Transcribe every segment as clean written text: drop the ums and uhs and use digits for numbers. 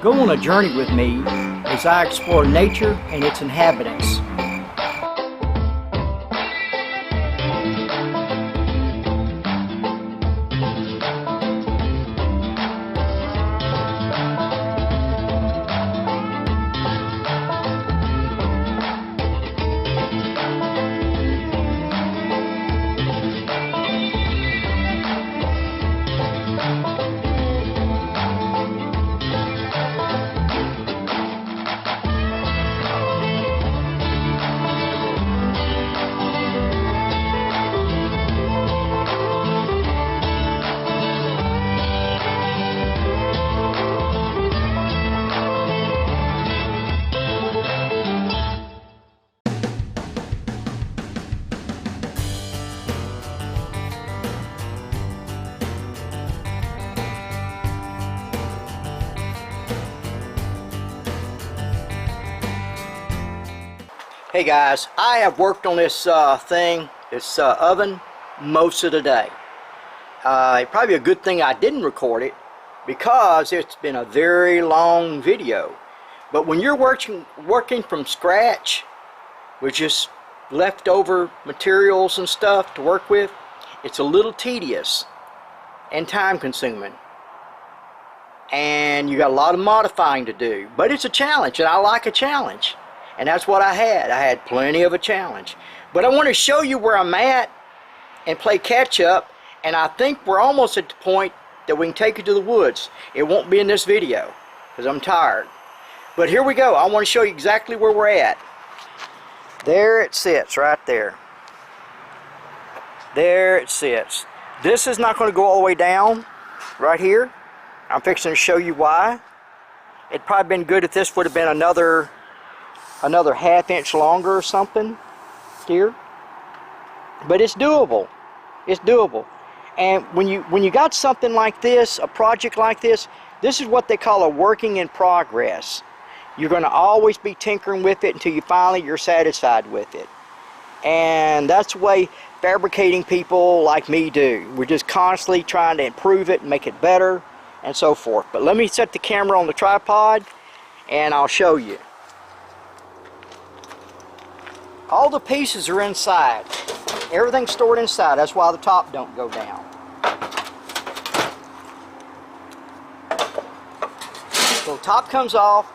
Go on a journey with me as I explore nature and its inhabitants. Hey guys, I have worked on this this oven most of the day. Probably a good thing I didn't record it because it's been a very long video. But when you're working from scratch with just leftover materials and stuff to work with, it's a little tedious and time consuming. And you got a lot of modifying to do. But it's a challenge, and I like a challenge. And that's what I had. I had plenty of a challenge. But I want to show you where I'm at and play catch up. And I think we're almost at the point that we can take it to the woods. It won't be in this video because I'm tired. But here we go. I want to show you exactly where we're at. There it sits right there. There it sits. This is not going to go all the way down right here. I'm fixing to show you why. It'd probably been good if this would have been another half-inch longer or something here, but it's doable. It's doable. And when you got something like this, a project like this is what they call a working in progress. You're going to always be tinkering with it until you're satisfied with it. And that's the way fabricating people like me do. We're just constantly trying to improve it and make it better and so forth. But let me set the camera on the tripod and I'll show you. All the pieces are inside. Everything's stored inside. That's why the top don't go down. So the top comes off.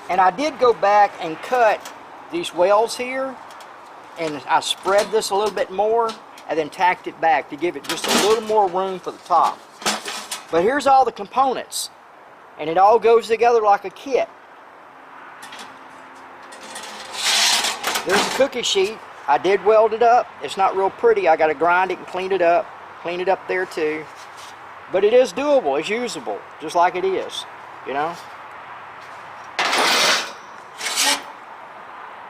And I did go back and cut these welds here. And I spread this a little bit more and then tacked it back to give it just a little more room for the top. But here's all the components. And it all goes together like a kit. There's a cookie sheet. I did weld it up. It's not real pretty. I got to grind it and clean it up. Clean it up there too. But it is doable. It's usable, just like it is, you know.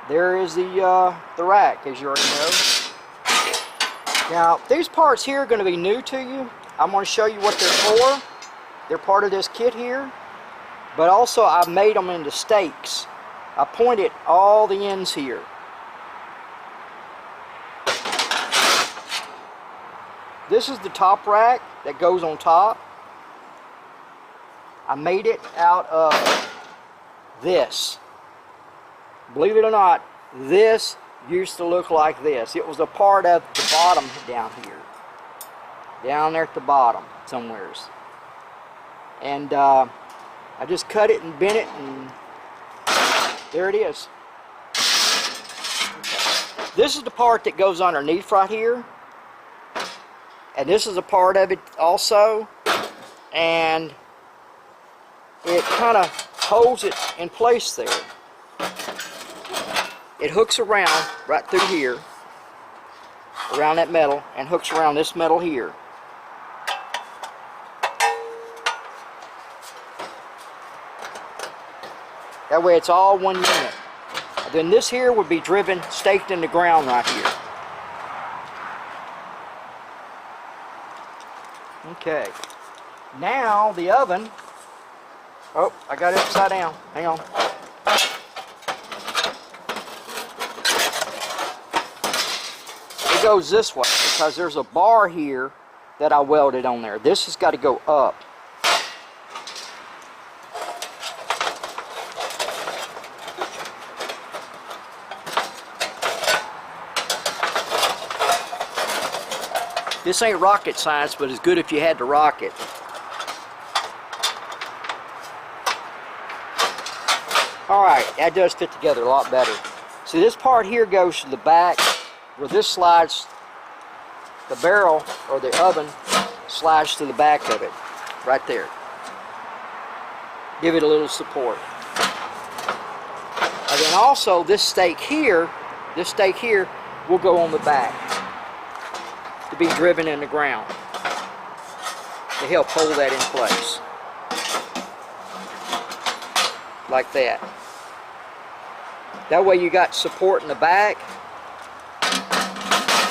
There is the rack, as you already know. Now, these parts here are going to be new to you. I'm going to show you what they're for. They're part of this kit here. But also, I made them into stakes. I pointed all the ends here. This is the top rack that goes on top. I made it out of this. Believe it or not, this used to look like this. It was a part of the bottom down here. Down there at the bottom somewheres. And I just cut it and bent it and there it is. Okay. This is the part that goes underneath right here. And this is a part of it also, and it kind of holds it in place there. It hooks around right through here, around that metal, and hooks around this metal here. That way it's all one unit. Then this here would be driven, staked in the ground right here. Okay, now the oven, oh, I got it upside down, hang on. It goes this way because there's a bar here that I welded on there. This has got to go up. This ain't rocket science, but it's good if you had to rock it. Alright, that does fit together a lot better. See, this part here goes to the back, where this slides, the barrel, or the oven, slides to the back of it, right there. Give it a little support. And then also, this stake here will go on the back to be driven in the ground to help hold that in place. Like that. That way you got support in the back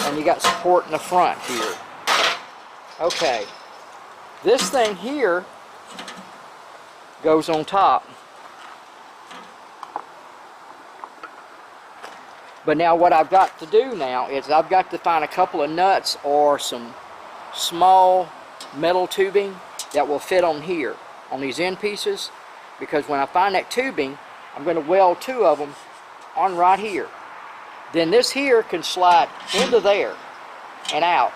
and you got support in the front here. Okay. This thing here goes on top. But now what I've got to do now is I've got to find a couple of nuts or some small metal tubing that will fit on here, on these end pieces, because when I find that tubing, I'm going to weld 2 of them on right here. Then this here can slide into there and out.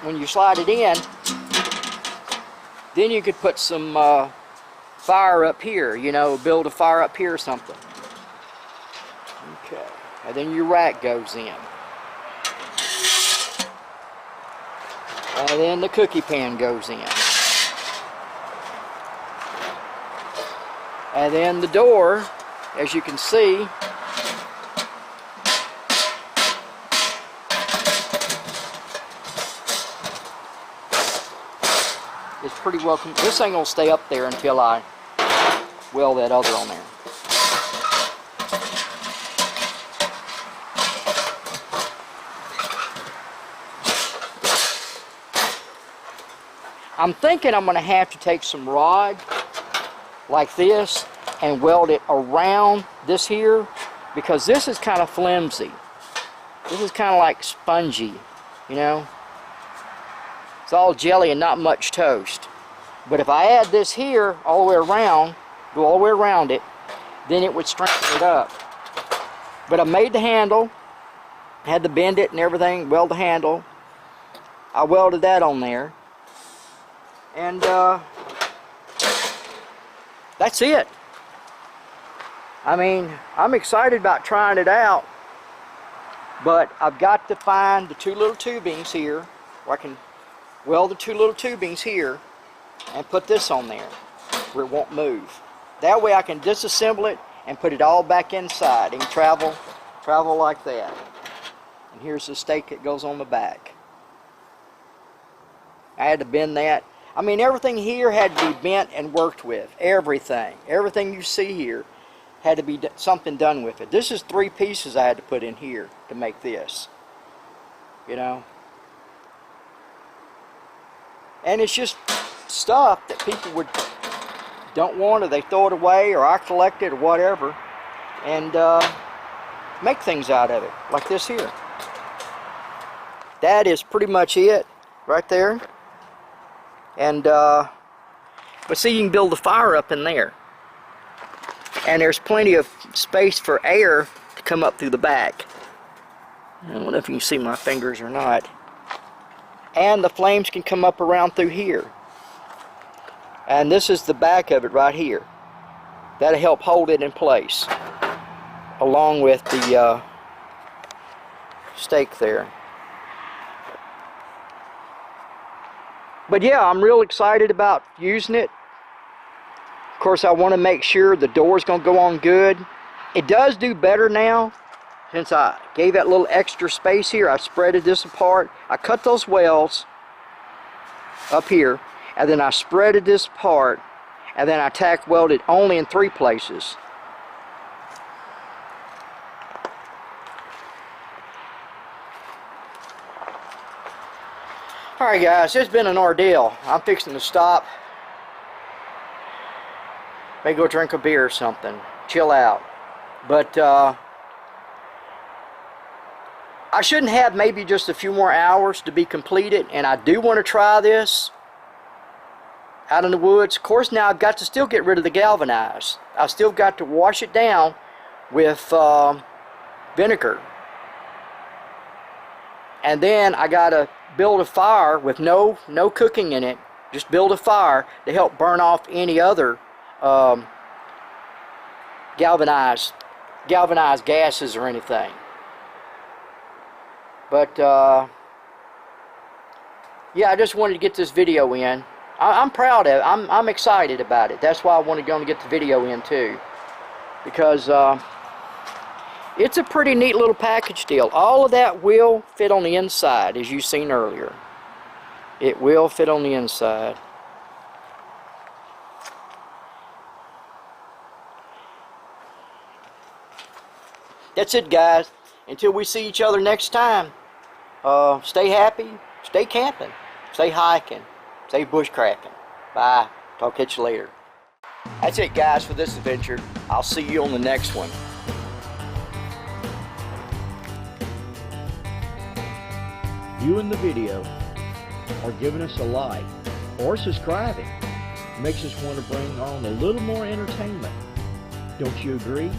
When you slide it in, then you could put some fire up here, you know, build a fire up here or something. Okay, and then your rack goes in. And then the cookie pan goes in. And then the door, as you can see, is pretty well. This ain't gonna stay up there until I weld that other on there. I'm thinking I'm gonna have to take some rod like this and weld it around this here, because this is kind of flimsy. This is kind of like spongy, you know. It's all jelly and not much toast. But if I add this here all the way around, go all the way around it, then it would strengthen it up. But I made the handle, had to bend it and everything, weld the handle. I welded that on there. And that's it. I mean, I'm excited about trying it out, but I've got to find the 2 little tubings here, where I can weld the 2 little tubings here and put this on there where it won't move. That way I can disassemble it and put it all back inside and travel like that. And here's the stake that goes on the back. I had to bend that. I mean, everything here had to be bent and worked with. Everything you see here had to be something done with it. This is 3 pieces I had to put in here to make this, you know. And it's just stuff that people don't want, or they throw it away, or I collect it, or whatever, and make things out of it, like this here. That is pretty much it right there. And but see, you can build a fire up in there, and there's plenty of space for air to come up through the back. I don't know if you can see my fingers or not. And the flames can come up around through here. And this is the back of it right here. That'll help hold it in place, along with the stake there. But yeah, I'm real excited about using it. Of course, I want to make sure the door's going to go on good. It does do better now, since I gave that little extra space here. I spreaded this apart. I cut those welds up here, and then I spreaded this apart, and then I tack welded only in 3 places. Alright guys, it's been an ordeal. I'm fixing to stop. Maybe go drink a beer or something. Chill out. But I shouldn't have maybe just a few more hours to be completed, and I do want to try this out in the woods. Of course, now I've got to still get rid of the galvanized. I've still got to wash it down with vinegar. And then I got to build a fire with no cooking in it. Just build a fire to help burn off any other galvanized gases or anything. But yeah, I just wanted to get this video in. I'm proud of it. I'm excited about it. That's why I wanted to get the video in too, because it's a pretty neat little package deal. All of that will fit on the inside, as you've seen earlier. It will fit on the inside. That's it, guys. Until we see each other next time, stay happy, stay camping, stay hiking, stay bushcrafting. Bye. Talk to you later. That's it, guys, for this adventure. I'll see you on the next one. Viewing the video, or giving us a like, or subscribing makes us want to bring on a little more entertainment. Don't you agree?